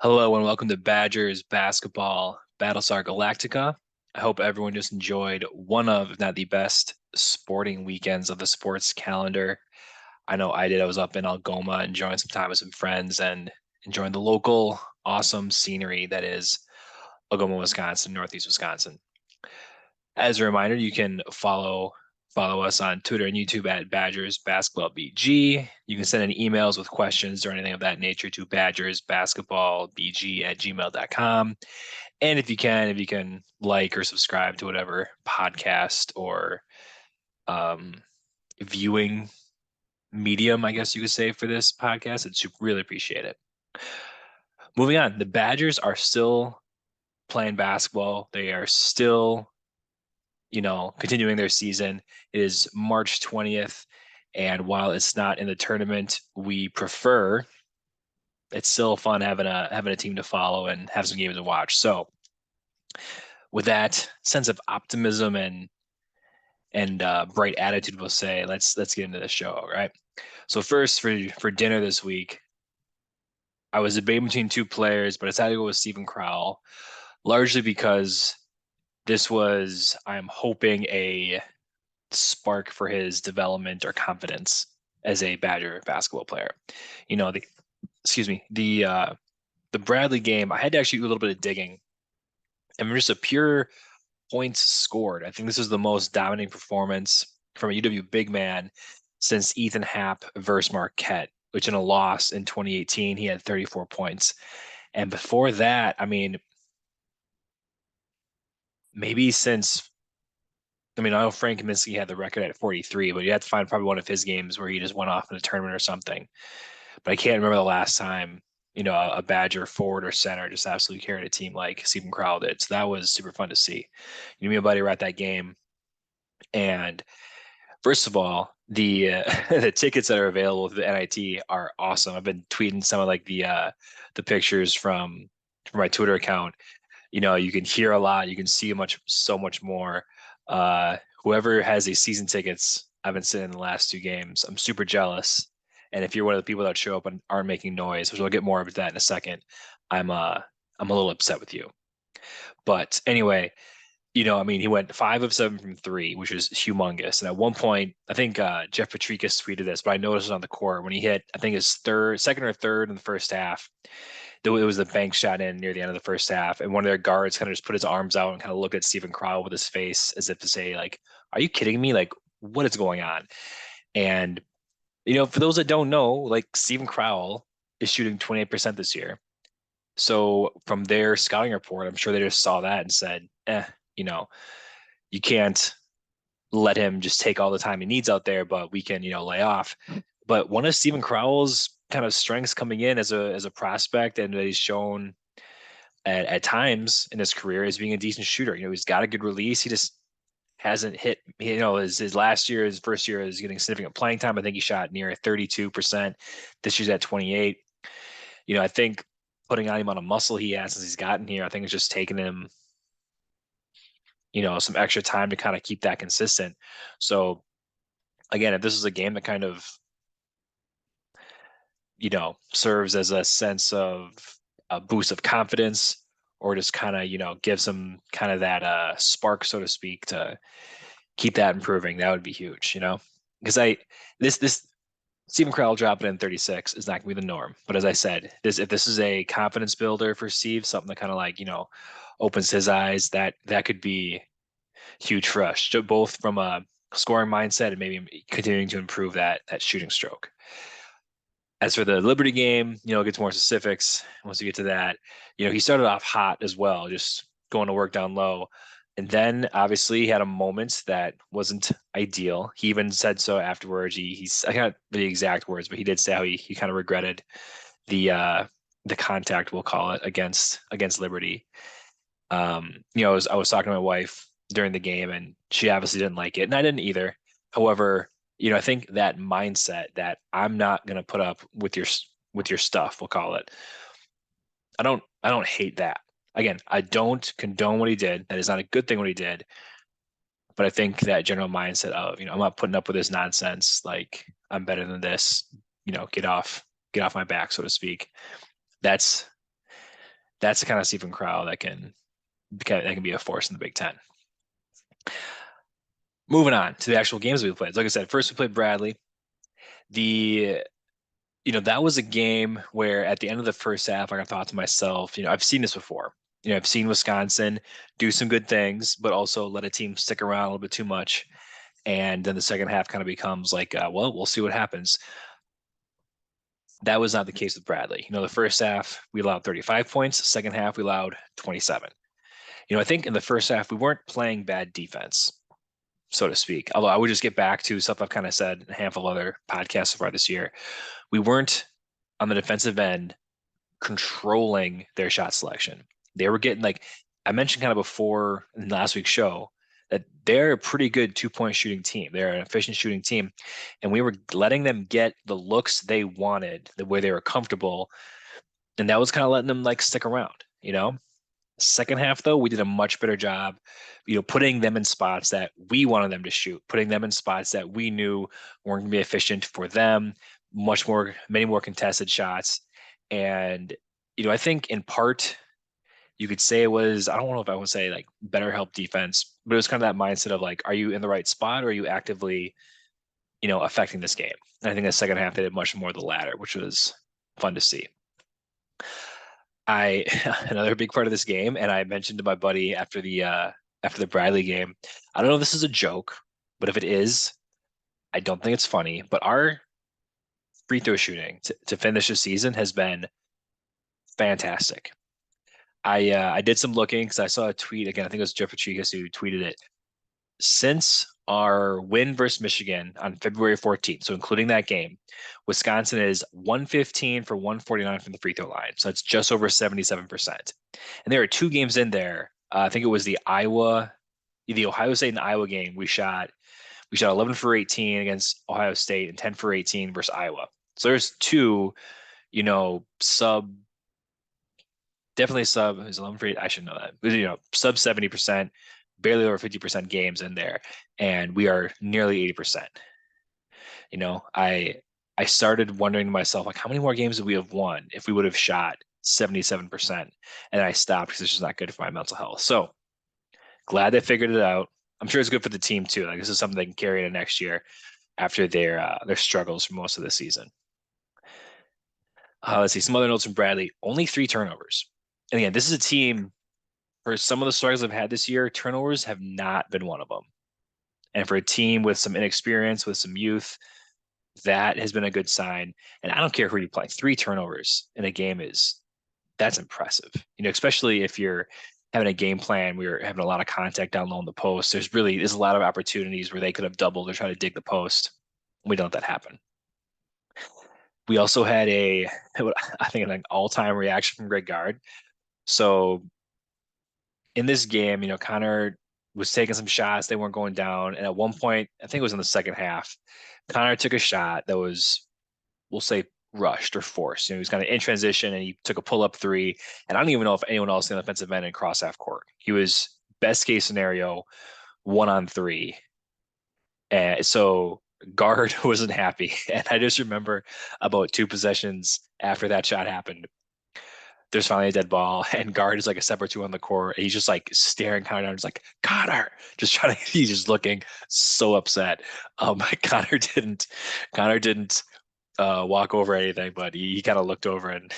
Hello and welcome to Badgers Basketball Battlestar Galactica. I hope everyone just enjoyed one of, if not the best, sporting weekends of the sports calendar. I know I did. I was up in Algoma enjoying some time with some friends and enjoying the local awesome scenery that is Algoma, Wisconsin, Northeast Wisconsin. As a reminder, you can follow us on Twitter and YouTube at Badgers Basketball BG. You can send any emails with questions or anything of that nature to badgersbasketballbg@gmail.com. And if you can like or subscribe to whatever podcast or um, viewing medium, I guess you could say, for this podcast, I'd really appreciate it. Moving on, the Badgers are still playing basketball. They are still continuing their season. It is March 20th. And while it's not in the tournament we prefer, it's still fun having a team to follow and have some games to watch. So with that sense of optimism and bright attitude, we'll say, let's get into the show, all right? So first for dinner this week, I was debating between two players, but I decided to go with Stephen Crowell, largely because I'm hoping, a spark for his development or confidence as a Badger basketball player. You know, the excuse me, the Bradley game, I had to actually do a little bit of digging. And just a pure points scored, I think this is the most dominating performance from a UW big man since Ethan Happ versus Marquette, which in a loss in 2018, he had 34 points. And before that, I mean, maybe since I know Frank Kaminsky had the record at 43, but you had to find probably one of his games where he just went off in a tournament or something. But I can't remember the last time, a Badger forward or center just absolutely carried a team like Stephen Crowell did. So that was super fun to see. Me and buddy were at that game. And first of all, the the tickets that are available through the NIT are awesome. I've been tweeting some of like the pictures from my Twitter account. You can hear a lot, you can see so much more. Whoever has these season tickets, I've been sitting in the last two games. I'm super jealous. And if you're one of the people that show up and aren't making noise, which we'll get more of that in a second, I'm a little upset with you. But anyway, he went 5 of 7 from three, which is humongous. And at one point, I think Jeff Patrikas tweeted this, but I noticed it on the court when he hit, I think his second or third in the first half. It was the bank shot in near the end of the first half, and one of their guards kind of just put his arms out and kind of looked at Stephen Crowell with his face as if to say, like, "Are you kidding me? Like, what is going on?" And for those that don't know, like Stephen Crowell is shooting 28% this year. So from their scouting report, I'm sure they just saw that and said, you know, you can't let him just take all the time he needs out there, but we can, lay off. But one of Stephen Crowell's kind of strengths coming in as a prospect and that he's shown at times in his career is being a decent shooter. He's got a good release. He just hasn't hit, his last year, his first year is getting significant playing time. I think he shot near 32%. This year's at 28. I think putting on him on a muscle he has since he's gotten here, I think it's just taken him, some extra time to kind of keep that consistent. So again, if this is a game that kind of, serves as a sense of a boost of confidence or just kind of, gives him kind of that spark, so to speak, to keep that improving, that would be huge, because this Stephen Crowell dropping in 36 is not going to be the norm. But as I said, if this is a confidence builder for Steve, something that kind of like, opens his eyes, that could be huge for us, both from a scoring mindset and maybe continuing to improve that shooting stroke. As for the Liberty game, it gets more specifics once we get to that. He started off hot as well, just going to work down low. And then obviously he had a moment that wasn't ideal. He even said so afterwards. I got the exact words, but he did say how he kind of regretted the contact, we'll call it, against Liberty. I was talking to my wife during the game and she obviously didn't like it, and I didn't either. However, I think that mindset that I'm not going to put up with your stuff, we'll call it. I don't hate that. Again, I don't condone what he did. That is not a good thing what he did. But I think that general mindset of, I'm not putting up with this nonsense. Like, I'm better than this. Get off my back, so to speak. That's that's the kind of Stephen Crowell that can be a force in the Big Ten. Moving on to the actual games we played. Like I said, first we played Bradley. The that was a game where at the end of the first half, like I thought to myself, I've seen this before. I've seen Wisconsin do some good things, but also let a team stick around a little bit too much. And then the second half kind of becomes like, well, we'll see what happens. That was not the case with Bradley. The first half we allowed 35 points. Second half we allowed 27. I think in the first half we weren't playing bad defense, so to speak. Although I would just get back to something I've kind of said in a handful of other podcasts so far this year. We weren't on the defensive end controlling their shot selection. They were getting, like I mentioned kind of before in last week's show, that they're a pretty good 2-point shooting team. They're an efficient shooting team. And we were letting them get the looks they wanted, the way they were comfortable. And that was kind of letting them like stick around. Second half, though, we did a much better job, putting them in spots that we wanted them to shoot, putting them in spots that we knew weren't going to be efficient for them, many more contested shots. And, I think in part, you could say it was, I don't know if I would say like better help defense, but it was kind of that mindset of like, are you in the right spot or are you actively, affecting this game? And I think the second half, they did much more of the latter, which was fun to see. Another big part of this game, and I mentioned to my buddy after the Bradley game, I don't know if this is a joke, but if it is, I don't think it's funny. But our free throw shooting to finish the season has been fantastic. I did some looking because I saw a tweet again. I think it was Jeff Patrikas who tweeted it. Since our win versus Michigan on February 14th, so including that game, Wisconsin is 115 for 149 from the free throw line. So it's just over 77%. And there are two games in there. I think it was the Ohio State and Iowa game. We shot 11 for 18 against Ohio State and 10 for 18 versus Iowa. So there's two, definitely sub is 11 for 8. I should know that. But, sub 70%, barely over 50% games in there, and we are nearly 80%. I started wondering to myself, like, how many more games would we have won if we would have shot 77%? And I stopped because it's just not good for my mental health. So glad they figured it out. I'm sure it's good for the team too. Like, this is something they can carry into next year after their struggles for most of the season. Let's see some other notes from Bradley. Only 3 turnovers. And again, this is a team, for some of the struggles I've had this year, turnovers have not been one of them. And for a team with some inexperience, with some youth, that has been a good sign. And I don't care who you play, 3 turnovers in a game that's impressive. Especially if you're having a game plan, we're having a lot of contact down low in the post. There's a lot of opportunities where they could have doubled or tried to dig the post. We don't let that happen. We also had I think an all-time reaction from Greg Gard. So in this game, Connor was taking some shots. They weren't going down. And at one point, I think it was in the second half, Connor took a shot that was, we'll say, rushed or forced. He was kind of in transition and he took a pull-up 3. And I don't even know if anyone else in the offensive end in cross half court. He was best case scenario 1-on-3. And so Gard wasn't happy. And I just remember about 2 possessions after that shot happened, there's finally a dead ball, and Gard is like a step or 2 on the court. And he's just like staring Connor down. He's like, Connor, he's just looking so upset. Connor didn't walk over anything, but he kind of looked over, and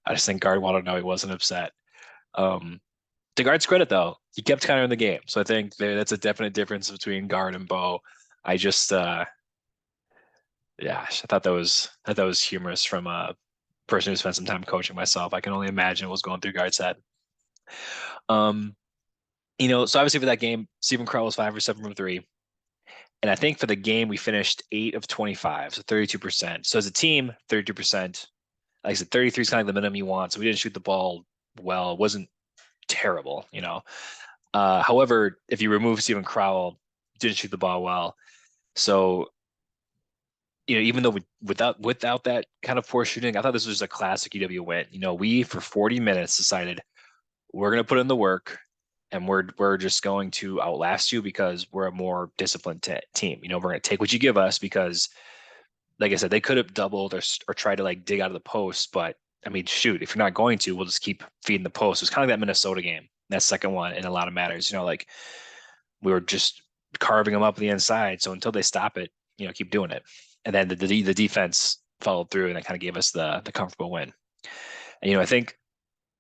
I just think Gard wanted to know he wasn't upset. To Gard's credit, though, he kept Connor in the game. So I think that's a definite difference between Gard and Bo. I just, I thought that was humorous from a person who spent some time coaching myself. I can only imagine what was going through Gard's head. So obviously for that game, Stephen Crowell was 5 for 7 from 3. And I think for the game, we finished 8 of 25, so 32%. So as a team, 32%. Like I said, 33 is kind of the minimum you want. So we didn't shoot the ball well. It wasn't terrible, However, if you remove Stephen Crowell, didn't shoot the ball well. So even though without that kind of poor shooting, I thought this was a classic UW win. We for 40 minutes decided we're going to put in the work, and we're just going to outlast you because we're a more disciplined team. We're going to take what you give us because, like I said, they could have doubled or tried to like dig out of the post, but I mean, shoot, if you're not going to, we'll just keep feeding the post. It was kind of like that Minnesota game, that second one in a lot of matters. Like we were just carving them up the inside. So until they stop it, keep doing it. And then the defense followed through, and that kind of gave us the comfortable win. And I think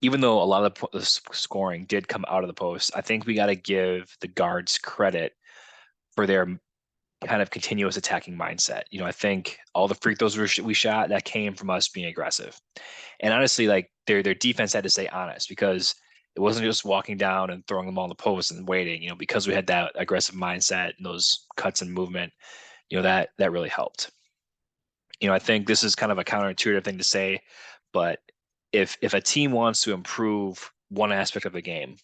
even though a lot of the scoring did come out of the post, I think we got to give the guards credit for their kind of continuous attacking mindset. I think all the free throws we shot, that came from us being aggressive. And honestly, like their defense had to stay honest, because it wasn't just walking down and throwing them on the post and waiting. Because we had that aggressive mindset and those cuts and movement, that really helped. I think this is kind of a counterintuitive thing to say, but if a team wants to improve one aspect of the game,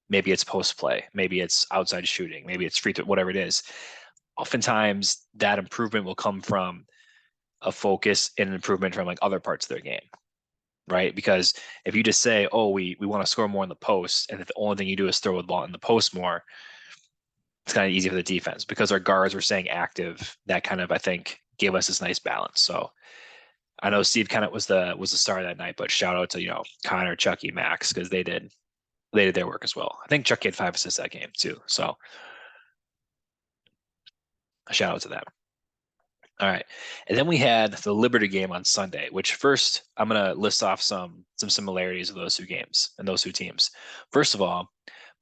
maybe it's post play, maybe it's outside shooting, maybe it's free throw, whatever it is, oftentimes that improvement will come from a focus and an improvement from like other parts of their game, right? Because if you just say, oh, we want to score more in the post, and if the only thing you do is throw the ball in the post more, it's kind of easy for the defense. Because our guards were staying active, that kind of, I think, gave us this nice balance. So I know Steve kind of was the star that night, but shout out to Connor, Chucky, Max, because they did their work as well. I think Chucky had 5 assists that game too, so a shout out to them. All right, and then we had the Liberty game on Sunday. Which first I'm gonna list off some similarities of those two games and those two teams. First of all,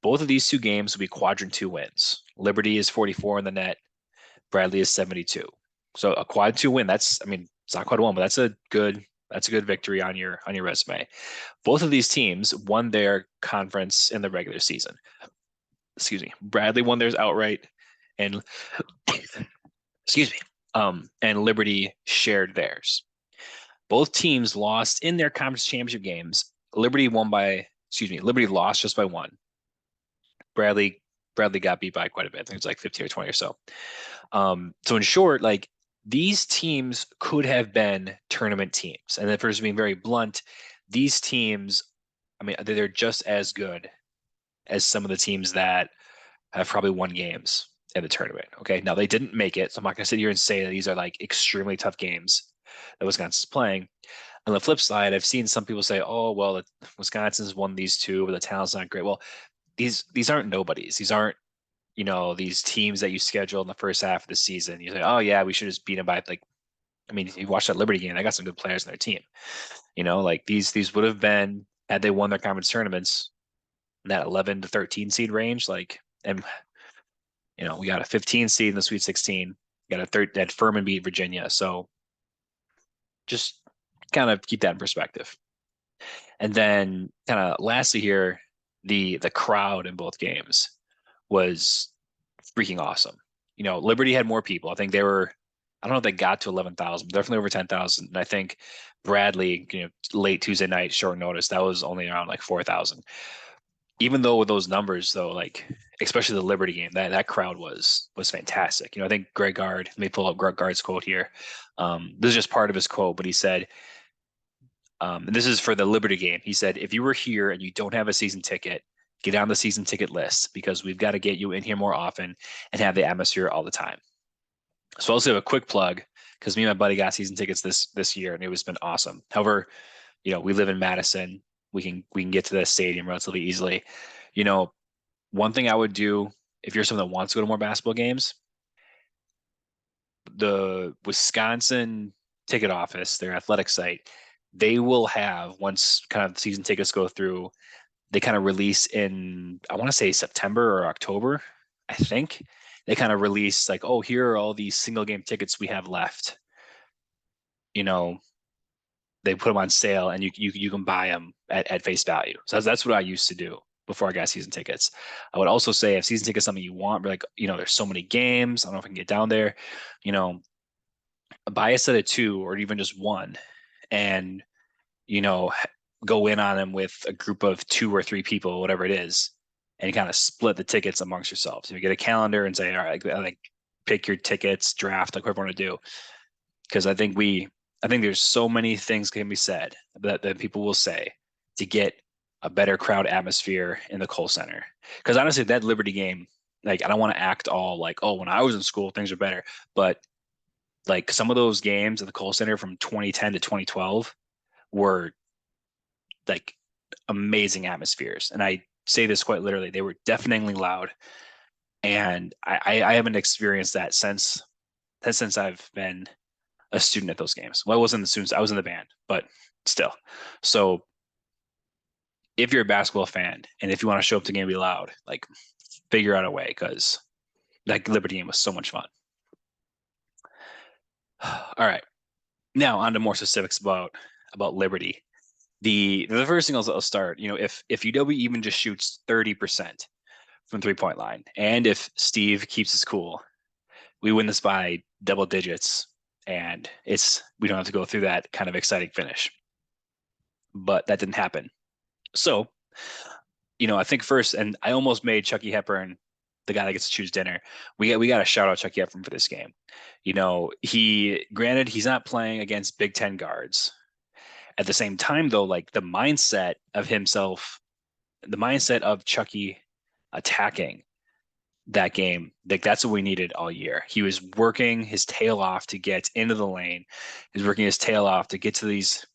both of these two games will be quadrant 2 wins. Liberty is 44 in the net. Bradley is 72. So a quad 2 win. I mean, it's not quad 1, but that's a good victory on your resume. Both of these teams won their conference in the regular season. Excuse me. Bradley won theirs outright, and excuse me. And Liberty shared theirs. Both teams lost in their conference championship games. Liberty lost just by 1. Bradley got beat by quite a bit. I think it's like 15 or 20 or so. So in short, like these teams could have been tournament teams. And if we're just being very blunt, these teams, I mean, they're just as good as some of the teams that have probably won games in the tournament. Okay. Now they didn't make it. So I'm not going to sit here and say that these are like extremely tough games that Wisconsin's playing. On the flip side, I've seen some people say, oh, well, Wisconsin's won these two, but the talent's not great. Well, these aren't nobodies. These aren't, these teams that you schedule in the first half of the season. You say, oh yeah, we should just beat them by like, I mean, if you watch that Liberty game, they got some good players in their team. Like these would have been, had they won their conference tournaments, in that 11 to 13 seed range, like, and we got a 15 seed in the Sweet 16, got a third that Furman beat Virginia. So just kind of keep that in perspective. And then kind of lastly here, the crowd in both games was freaking awesome. Liberty had more people. I think they were, I don't know if they got to 11,000, definitely over 10,000. And I think Bradley, late Tuesday night, short notice, that was only around like 4,000. Even though with those numbers, though, like especially the Liberty game, that crowd was fantastic. I think Greg Gard, let me pull up Greg Gard's quote here. This is just part of his quote, but he said, and this is for the Liberty game. He said, if you were here and you don't have a season ticket, get on the season ticket list, because we've got to get you in here more often and have the atmosphere all the time. So I'll also have a quick plug, because me and my buddy got season tickets this year, and it was been awesome. However, we live in Madison. We can get to the stadium relatively easily. One thing I would do if you're someone that wants to go to more basketball games, the Wisconsin ticket office, their athletic site, they will have, once kind of season tickets go through, they kind of release in, I want to say September or October, I think. They kind of release like, oh, here are all these single game tickets we have left. They put them on sale, and you can buy them at face value. So that's what I used to do before I got season tickets. I would also say, if season tickets is something you want, but like, there's so many games, I don't know if I can get down there, buy a set of 2 or even just 1, and, go in on them with a group of 2 or 3 people, whatever it is, and you kind of split the tickets amongst yourselves. You get a calendar and say, all right, like pick your tickets, draft, like whatever you want to do. Because I think there's so many things can be said that people will say to get a better crowd atmosphere in the Kohl Center. Because honestly, that Liberty game, like, I don't want to act all like, oh, when I was in school, things are better. But like some of those games at the Kohl Center from 2010 to 2012 were like amazing atmospheres. And I say this quite literally, they were deafeningly loud. And I haven't experienced that since I've been a student at those games. Well, I wasn't the students, I was in the band, but still. So if you're a basketball fan and if you want to show up to the game and be loud, like figure out a way because that Liberty game was so much fun. All right. Now on to more specifics about Liberty. The first thing I'll start, if UW even just shoots 30% from 3-point line, and if Steve keeps his cool, we win this by double digits, and we don't have to go through that kind of exciting finish. But that didn't happen. So, I think first, and I almost made Chucky Hepburn the guy that gets to choose dinner. We got to shout out Chucky Hepburn for this game. He's not playing against Big Ten guards. At the same time, though, like the mindset of Chucky attacking that game, like that's what we needed all year. He was working his tail off to get into the lane. He was working his tail off to get to these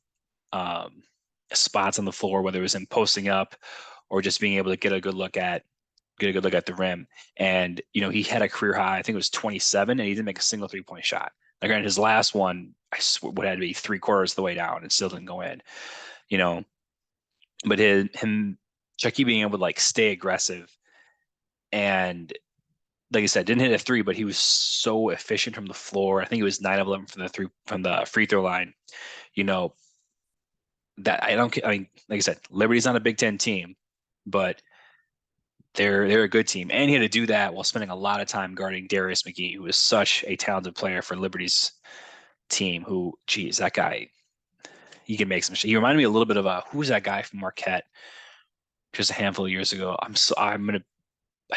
spots on the floor, whether it was him posting up or just being able to get a good look at the rim. And he had a career high, I think it was 27, and he didn't make a single 3-point shot. Like, granted, his last one, I swear, would have to be 3/4 of the way down and still didn't go in. But Chucky being able to like stay aggressive and, like I said, didn't hit a three, but he was so efficient from the floor. I think he was 9 of 11 from the free throw line. That I mean, like I said, Liberty's not a Big Ten team, but they're a good team, and he had to do that while spending a lot of time guarding Darius McGee, who is such a talented player for Liberty's team. Who, geez, that guy, he can make some shit. He reminded me a little bit of who's that guy from Marquette just a handful of years ago. I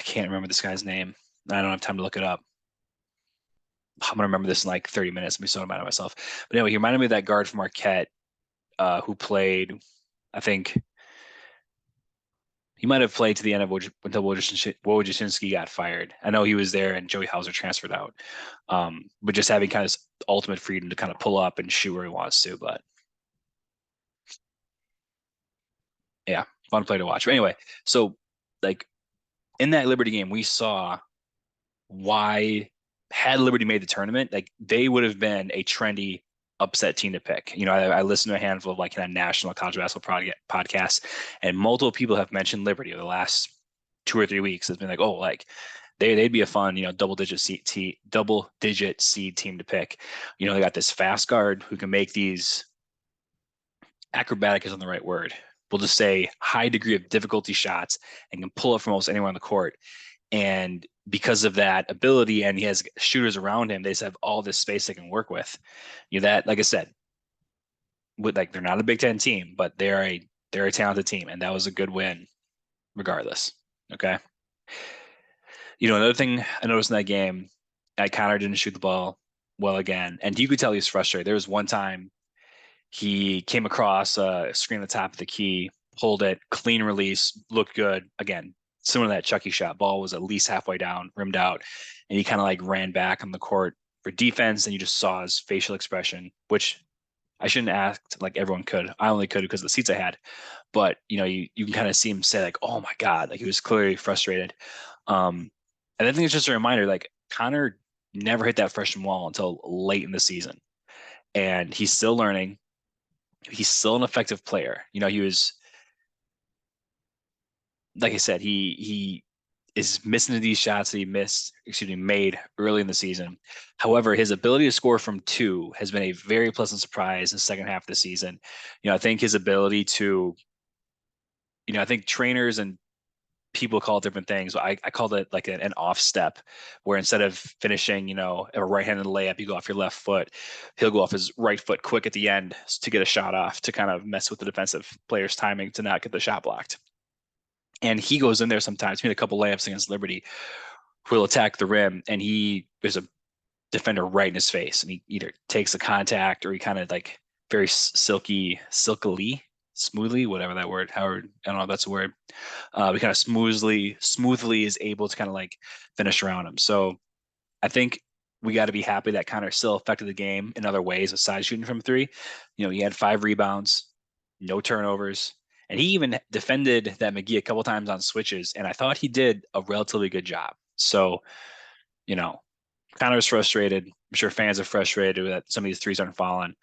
can't remember this guy's name. I don't have time to look it up. I'm gonna remember this in like 30 minutes. I'm be so mad at myself. But anyway, he reminded me of that guard from Marquette who played, I think he might have played to the end of until Wojciechowski got fired. I know he was there and Joey Hauser transferred out. But just having kind of ultimate freedom to kind of pull up and shoot where he wants to. But yeah, fun play to watch. But anyway, so like in that Liberty game, we saw why, had Liberty made the tournament, like they would have been a trendy upset team to pick. I listened to a handful of like kind of national college basketball podcasts, and multiple people have mentioned Liberty over the last 2 or 3 weeks. Has been like, oh, like they'd be a fun, double digit seed team to pick. They got this fast guard who can make these, acrobatic isn't the right word, we'll just say high degree of difficulty shots, and can pull up from almost anywhere on the court. And because of that ability, and he has shooters around him, they just have all this space they can work with. That, like I said, they're not a Big Ten team, but they're a talented team, and that was a good win, regardless. Okay. Another thing I noticed in that game, Connor didn't shoot the ball well again, and you could tell he was frustrated. There was one time he came across a screen at the top of the key, pulled it, clean release, looked good. Again, similar to that Chucky shot, ball was at least halfway down, rimmed out, and he kind of like ran back on the court for defense, and you just saw his facial expression, which I shouldn't act like everyone could. I only could because of the seats I had. But you can kind of see him say like, "Oh my God," like he was clearly frustrated. And I think it's just a reminder, like Connor never hit that freshman wall until late in the season, and he's still learning. He's still an effective player. He was, like I said, he is missing these shots that made early in the season. However, his ability to score from two has been a very pleasant surprise in the second half of the season. I think his ability to, I think trainers and people call it different things. I called it like an off step, where instead of finishing, a right-handed layup, you go off your left foot. He'll go off his right foot quick at the end to get a shot off, to kind of mess with the defensive player's timing to not get the shot blocked. And he goes in there sometimes, made a couple layups against Liberty, who will attack the rim, and there's a defender right in his face, and he either takes the contact or he kind of like very smoothly, whatever that word, Howard, I don't know if that's a word. He kind of smoothly is able to kind of like finish around him. So I think we got to be happy that Connor still affected the game in other ways besides shooting from three. He had 5 rebounds, no turnovers. And he even defended that McGee a couple times on switches, and I thought he did a relatively good job. So, you know, Connor's frustrated. I'm sure fans are frustrated that some of these threes aren't falling.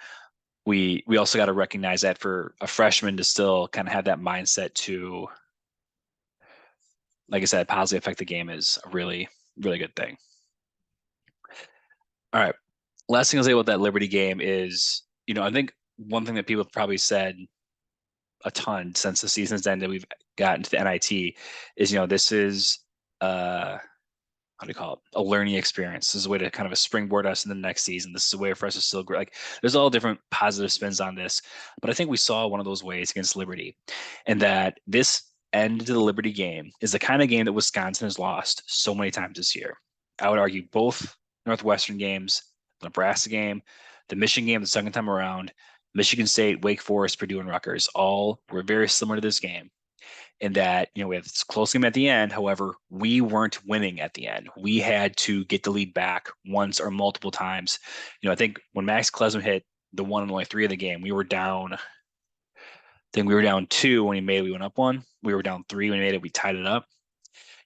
We also got to recognize that for a freshman to still kind of have that mindset to, like I said, positively affect the game is a really, really good thing. All right. Last thing I'll say about that Liberty game is, I think one thing that people have probably said a ton since the season's ended, we've gotten to the NIT, is, this is how do you call it? A learning experience. This is a way to kind of a springboard us in the next season. This is a way for us to still grow. Like there's all different positive spins on this, but I think we saw one of those ways against Liberty, and that this end to the Liberty game is the kind of game that Wisconsin has lost so many times this year. I would argue both Northwestern games, the Nebraska game, the Michigan game the second time around, Michigan State, Wake Forest, Purdue, and Rutgers all were very similar to this game in that, we have this close game at the end. However, we weren't winning at the end. We had to get the lead back once or multiple times. I think when Max Klesman hit the one and only three of the game, we were down. I think we were down two when he made it. We went up one. We were down three when he made it. We tied it up.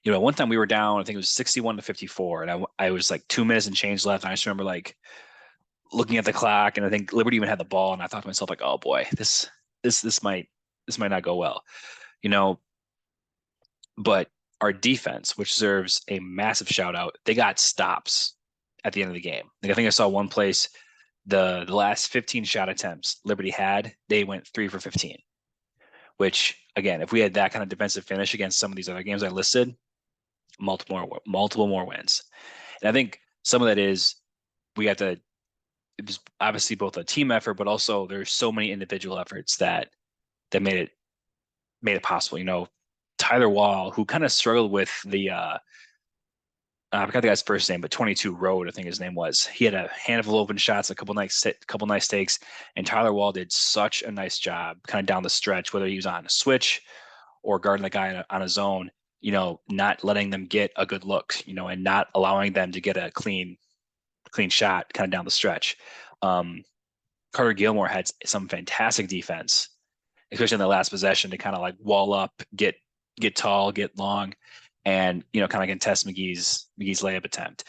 At one time we were down. I think it was 61 to 54, and I was like 2 minutes and change left. And I just remember like looking at the clock, and I think Liberty even had the ball, and I thought to myself like, oh boy, this might not go well. You know, but our defense, which deserves a massive shout out, they got stops at the end of the game. Like I think I saw one place the last 15 shot attempts Liberty had, they went 3 for 15. Which again, if we had that kind of defensive finish against some of these other games I listed, multiple more wins. And I think some of that is we got to. It was obviously both a team effort, but also there's so many individual efforts that made it possible. Tyler Wall, who kind of struggled with I forgot the guy's first name, but 22 Road, I think his name was. He had a handful of open shots, a couple nice takes, and Tyler Wall did such a nice job kind of down the stretch, whether he was on a switch or guarding the guy on his own, not letting them get a good look, and not allowing them to get a clean shot kind of down the stretch. Carter Gilmore had some fantastic defense, especially in the last possession to kind of like wall up, get tall, get long, and kind of contest McGee's layup attempt.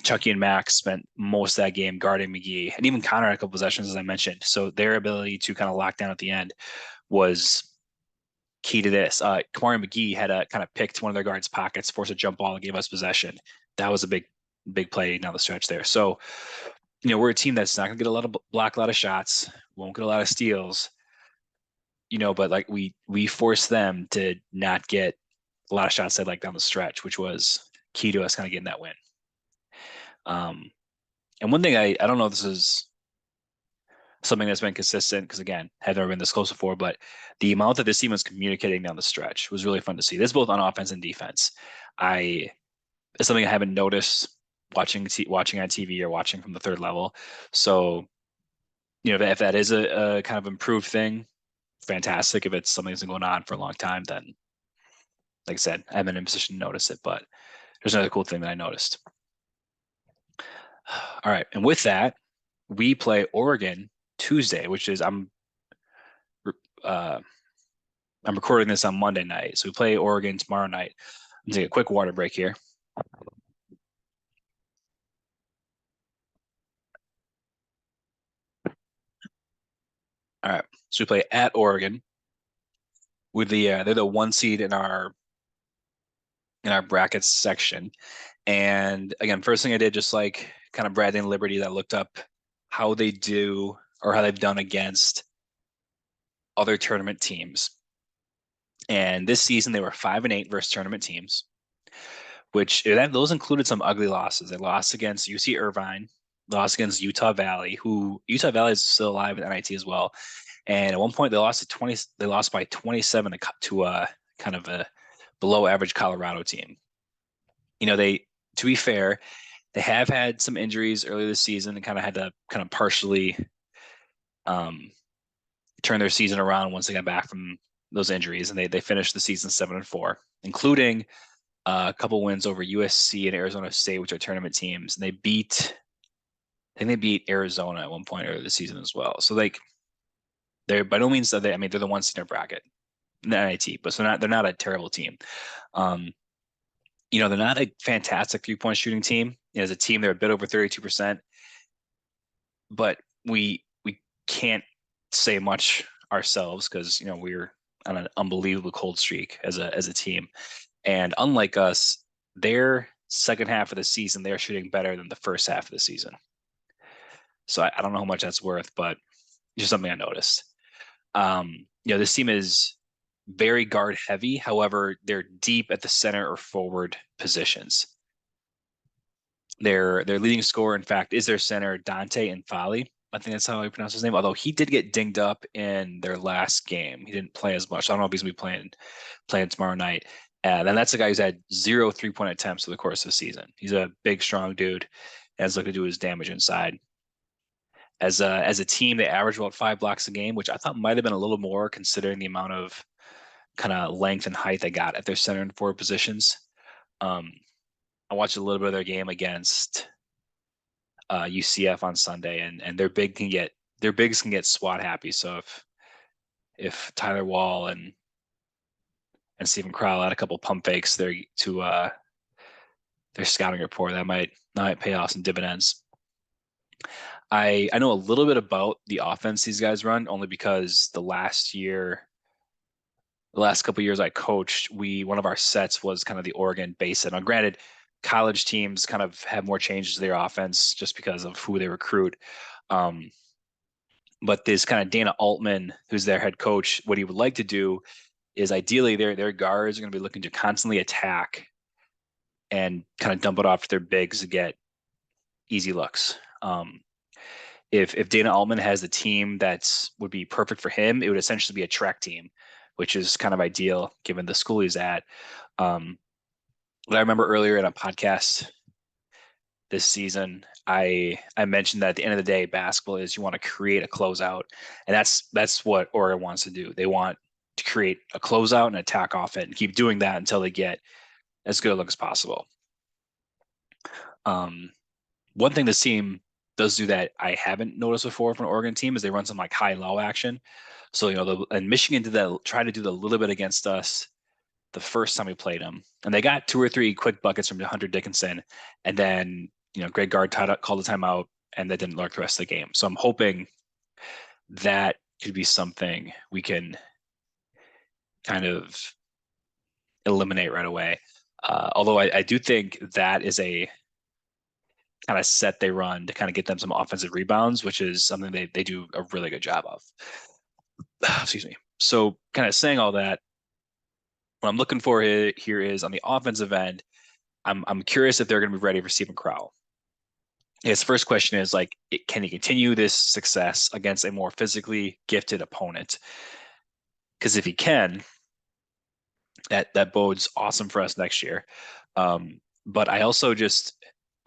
Chucky and Max spent most of that game guarding McGee, and even Connor had a couple possessions, as I mentioned. So their ability to kind of lock down at the end was key to this. Kamari McGee had a kind of picked one of their guards' pockets, forced a jump ball, and gave us possession. That was a big play down the stretch there. So, we're a team that's not going to get a lot of block, a lot of shots, won't get a lot of steals, but like we forced them to not get a lot of shots that like down the stretch, which was key to us kind of getting that win. And one thing I don't know if this is something that's been consistent because again, have never been this close before, but the amount that this team was communicating down the stretch was really fun to see. This both on offense and defense. It's something I haven't noticed watching on TV or watching from the third level. So, if that is a kind of improved thing, fantastic. If it's something that's been going on for a long time, then like I said, I haven't been in a position to notice it, but there's another cool thing that I noticed. All right. And with that, we play Oregon Tuesday, which is I'm recording this on Monday night. So we play Oregon tomorrow night. I'm gonna take a quick water break here. All right. So we play at Oregon with they're the one seed in our brackets section. And again, first thing I did, just like kind of Bradley and Liberty, that looked up how they do or how they've done against other tournament teams. And this season they were 5-8 versus tournament teams, which those included some ugly losses. They lost against UC Irvine, lost against Utah Valley, who Utah Valley is still alive in NIT as well. And at one point they lost to 20. They lost by 27 to a kind of a below average Colorado team. To be fair, they have had some injuries earlier this season and kind of had to kind of partially turn their season around once they got back from those injuries, and they finished the season 7-4, including a couple wins over USC and Arizona State, which are tournament teams. And I think they beat Arizona at one point earlier this season as well. So like they're by no means they're the ones in their bracket. the NIT, but so not they're not a terrible team. Um, they're not a fantastic 3-point shooting team. As a team, they're a bit over 32%, but we can't say much ourselves because we're on an unbelievable cold streak as a team. And unlike us, their second half of the season, they're shooting better than the first half of the season. So I don't know how much that's worth, but just something I noticed. This team is very guard heavy. However, they're deep at the center or forward positions. Their leading scorer, in fact, is their center, Dante Infali. I think that's how I pronounce his name. Although he did get dinged up in their last game. He didn't play as much. I don't know if he's going to be playing tomorrow night. And then that's a guy who's had 0 3-point attempts for the course of the season. He's a big, strong dude and is looking to do his damage inside. As a team, they average about 5 blocks a game, which I thought might have been a little more considering the amount of kind of length and height they got at their center and forward positions. Um, I watched a little bit of their game against UCF on Sunday, and their bigs can get SWAT happy. So if Tyler Wall and Stephen Crowell had a couple pump fakes there to their scouting report, that might pay off some dividends. I know a little bit about the offense these guys run only because the last couple of years I coached, one of our sets was kind of the Oregon base set. Now, granted, college teams kind of have more changes to their offense just because of who they recruit. But this kind of Dana Altman, who's their head coach, what he would like to do is ideally their guards are going to be looking to constantly attack and kind of dump it off to their bigs to get easy looks. If Dana Altman has a team that would be perfect for him, it would essentially be a track team, which is kind of ideal given the school he's at. But I remember earlier in a podcast this season, I mentioned that at the end of the day, basketball is you want to create a closeout, and that's what Oregon wants to do. They want to create a closeout and attack off it, and keep doing that until they get as good a look as possible. One thing this team does do that I haven't noticed before from an Oregon team is they run some like high-low action. So and Michigan did that, tried to do that a little bit against us the first time we played them, and they got 2 or 3 quick buckets from Hunter Dickinson, and then Greg Gard called the timeout, and that didn't work the rest of the game. So I'm hoping that could be something we can kind of eliminate right away. Although I do think that is a kind of set they run to kind of get them some offensive rebounds, which is something they do a really good job of. Excuse me. So kind of saying all that, what I'm looking for here is on the offensive end, I'm curious if they're going to be ready for Stephen Crowell. His first question is like, can he continue this success against a more physically gifted opponent? Because if he can, that bodes awesome for us next year. But I also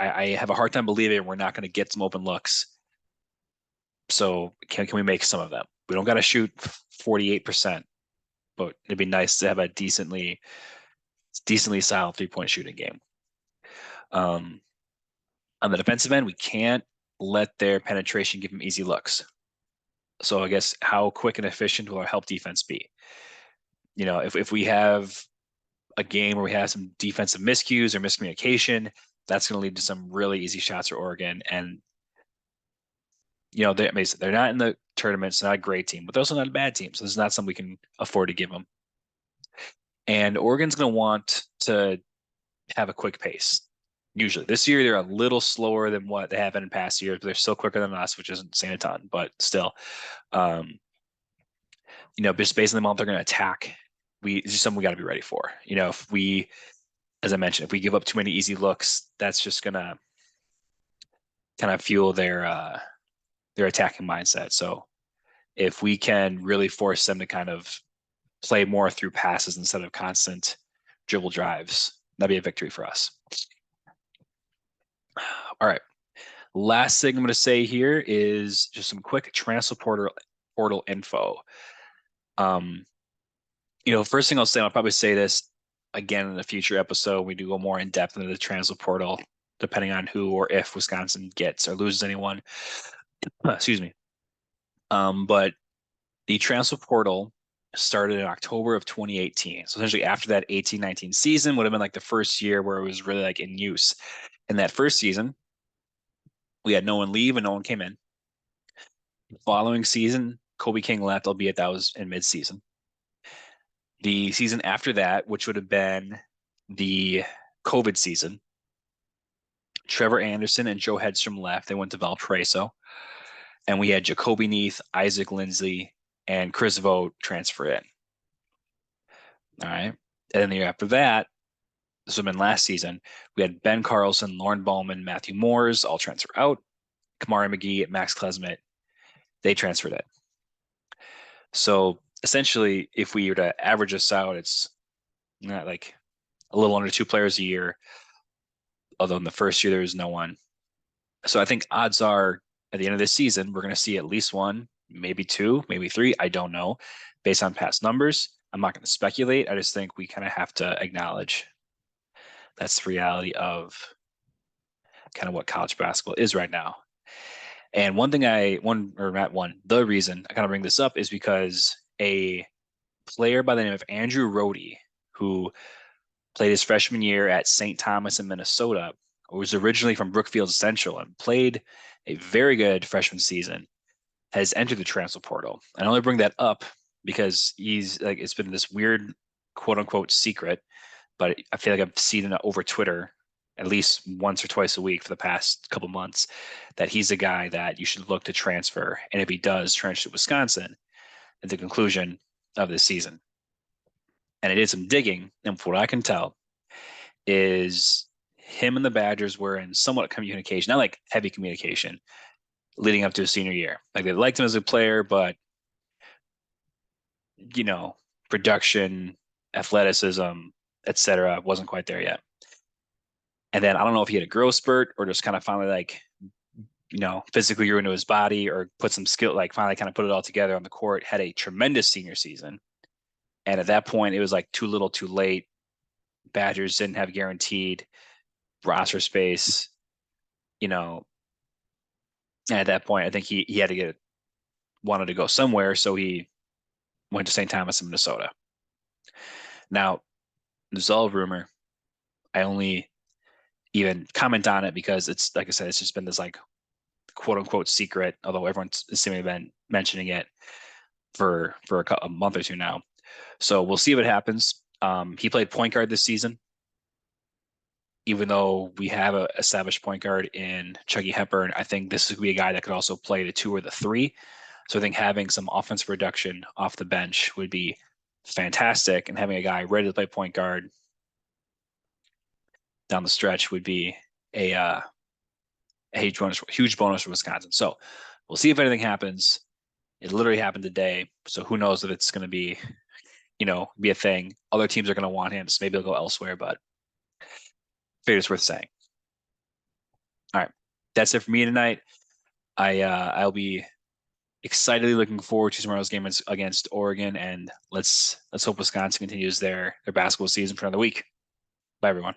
I have a hard time believing we're not going to get some open looks. So can we make some of them? We don't got to shoot 48%, but it'd be nice to have a decently solid 3-point shooting game. On the defensive end, we can't let their penetration give them easy looks. So I guess how quick and efficient will our help defense be? If we have a game where we have some defensive miscues or miscommunication, that's going to lead to some really easy shots for Oregon. And they're not in the tournament, it's not a great team, but they're also not a bad team. So this is not something we can afford to give them. And Oregon's going to want to have a quick pace. Usually this year, they're a little slower than what they have been in past years, but they're still quicker than us, which isn't saying a ton, but still, just based on the amount they're going to attack, it's just something we got to be ready for. As I mentioned, if we give up too many easy looks, that's just going to kind of fuel their attacking mindset. So if we can really force them to kind of play more through passes instead of constant dribble drives, that'd be a victory for us. All right. Last thing I'm going to say here is just some quick transfer portal info. First thing I'll say, I'll probably say this again in a future episode. We do go more in depth into the transfer portal, depending on who or if Wisconsin gets or loses anyone. Excuse me. But the transfer portal started in October of 2018. So essentially after that 18-19 season would have been like the first year where it was really like in use. In that first season, we had no one leave and no one came in. Following season, Kobe King left, albeit that was in mid-season. The season after that, which would have been the COVID season, Trevor Anderson and Joe Hedstrom left. They went to Valparaiso. And we had Jacoby Neath, Isaac Lindsay, and Chris Vogt transfer in. All right. And then the year after that, this would have been last season, we had Ben Carlson, Lauren Bowman, Matthew Moores all transfer out. Kamari McGee, Max Klesmet, they transferred in. So essentially, if we were to average this out, it's not like a little under 2 players a year, although in the first year there was no one. So I think odds are at the end of this season, we're going to see at least one, maybe two, maybe three. I don't know. Based on past numbers, I'm not going to speculate. I just think we kind of have to acknowledge that's the reality of kind of what college basketball is right now. And the reason I kind of bring this up is because a player by the name of Andrew Rohde, who played his freshman year at St. Thomas in Minnesota, was originally from Brookfield Central and played a very good freshman season, has entered the transfer portal. And I only bring that up because he's like, it's been this weird quote unquote secret, but I feel like I've seen it over Twitter at least once or twice a week for the past couple months that he's a guy that you should look to transfer. And if he does transfer to Wisconsin at the conclusion of this season. And I did some digging, and from what I can tell, is him and the Badgers were in somewhat communication, not like heavy communication, leading up to his senior year. Like they liked him as a player, but you know, production, athleticism, etc., wasn't quite there yet. And then I don't know if he had a growth spurt or just kind of finally like, physically grew into his body or put some skill, like finally kind of put it all together on the court, had a tremendous senior season. And at that point, it was like too little, too late. Badgers didn't have guaranteed roster space, you know. And at that point, I think he had to wanted to go somewhere, so he went to St. Thomas in Minnesota. Now, this is all rumor. I only even comment on it because it's like I said, it's just been this like quote unquote secret, although everyone's seemingly been mentioning it for a month or two now. So we'll see what happens. He played point guard this season, even though we have an established point guard in Chucky Hepburn. I think this would be a guy that could also play the 2 or the 3. So I think having some offensive production off the bench would be fantastic, and having a guy ready to play point guard down the stretch would be a huge bonus for Wisconsin. So we'll see if anything happens. It literally happened today, so who knows if it's going to be, be a thing. Other teams are going to want him, so maybe he'll go elsewhere. But I figure it's worth saying. All right, that's it for me tonight. I'll be excitedly looking forward to tomorrow's game against Oregon, and let's hope Wisconsin continues their basketball season for another week. Bye, everyone.